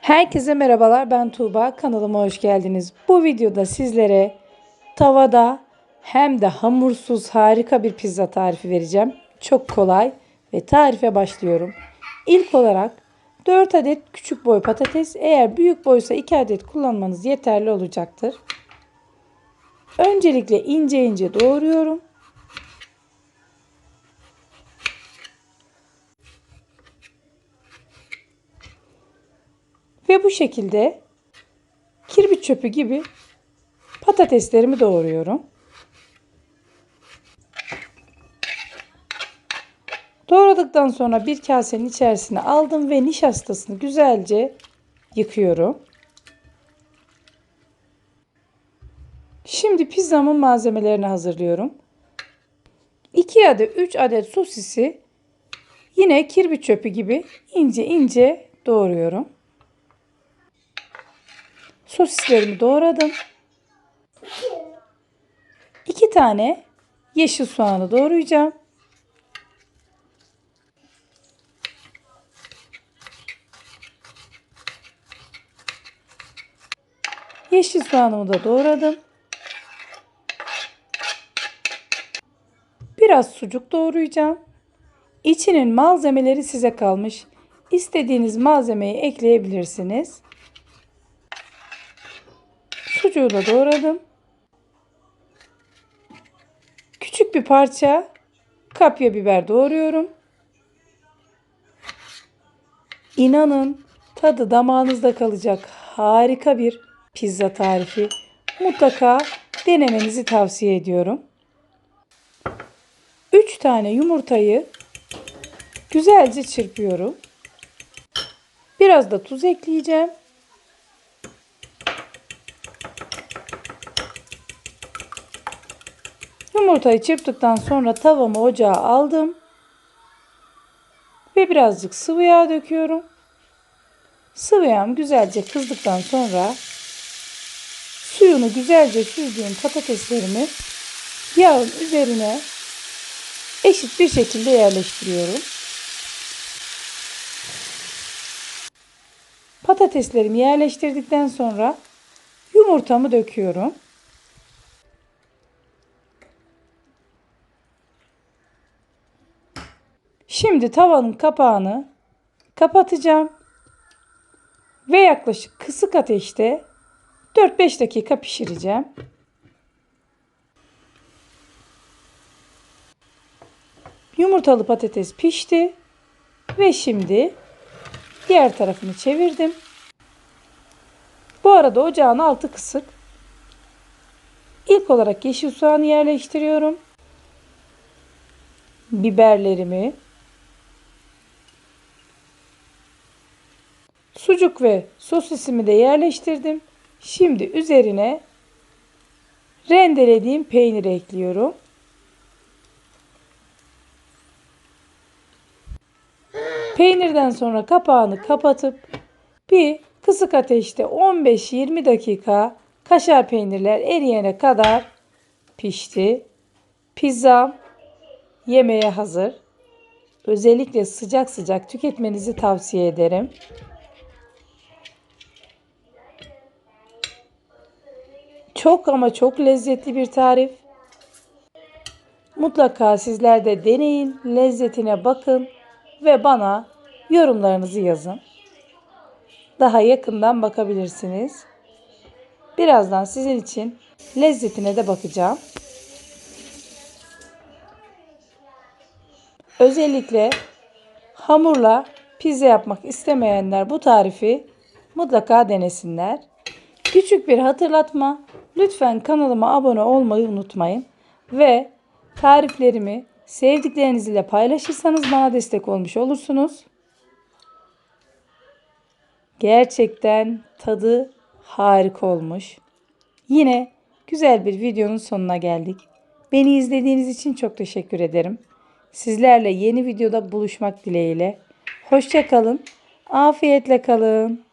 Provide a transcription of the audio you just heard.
Herkese merhabalar, ben Tuğba, kanalıma hoş geldiniz. Bu videoda sizlere tavada hem de hamursuz harika bir pizza tarifi vereceğim. Çok kolay ve tarife başlıyorum. İlk olarak 4 adet küçük boy patates, eğer büyük boysa 2 adet kullanmanız yeterli olacaktır. Öncelikle ince ince doğruyorum. Ve bu şekilde kirbit çöpü gibi patateslerimi doğruyorum. Doğradıktan sonra bir kasenin içerisine aldım ve nişastasını güzelce yıkıyorum. Şimdi pizzamın malzemelerini hazırlıyorum. 2 ya da 3 adet sosisi yine kirbit çöpü gibi ince ince doğruyorum. Sosislerimi doğradım. 2 tane yeşil soğanı doğrayacağım. Yeşil soğanımı da doğradım. Biraz sucuk doğrayacağım. İçinin malzemeleri size kalmış. İstediğiniz malzemeyi ekleyebilirsiniz. Sucuğu da doğradım. Küçük bir parça kapya biber doğruyorum. İnanın tadı damağınızda kalacak harika bir pizza tarifi. Mutlaka denemenizi tavsiye ediyorum. 3 tane yumurtayı güzelce çırpıyorum. Biraz da tuz ekleyeceğim. Yumurtayı çırptıktan sonra tavamı ocağa aldım. Ve birazcık sıvı yağ döküyorum. Sıvı yağım güzelce kızdıktan sonra suyunu güzelce süzdüğüm patateslerimi yağın üzerine eşit bir şekilde yerleştiriyorum. Patateslerimi yerleştirdikten sonra yumurtamı döküyorum. Şimdi tavanın kapağını kapatacağım ve yaklaşık kısık ateşte 4-5 dakika pişireceğim. Yumurtalı patates pişti ve şimdi diğer tarafını çevirdim. Bu arada ocağın altı kısık. İlk olarak yeşil soğanı yerleştiriyorum. Biberlerimi, sucuk ve sosisimi de yerleştirdim. Şimdi üzerine rendelediğim peyniri ekliyorum. Peynirden sonra kapağını kapatıp bir kısık ateşte 15-20 dakika kaşar peynirler eriyene kadar pişti. Pizzam yemeğe hazır. Özellikle sıcak sıcak tüketmenizi tavsiye ederim. Çok ama çok lezzetli bir tarif. Mutlaka sizler de deneyin, lezzetine bakın ve bana yorumlarınızı yazın. Daha yakından bakabilirsiniz. Birazdan sizin için lezzetine de bakacağım. Özellikle hamurla pizza yapmak istemeyenler bu tarifi mutlaka denesinler. Küçük bir hatırlatma. Lütfen kanalıma abone olmayı unutmayın. Ve tariflerimi sevdikleriniz ile paylaşırsanız bana destek olmuş olursunuz. Gerçekten tadı harika olmuş. Yine güzel bir videonun sonuna geldik. Beni izlediğiniz için çok teşekkür ederim. Sizlerle yeni videoda buluşmak dileğiyle. Hoşça kalın. Afiyetle kalın.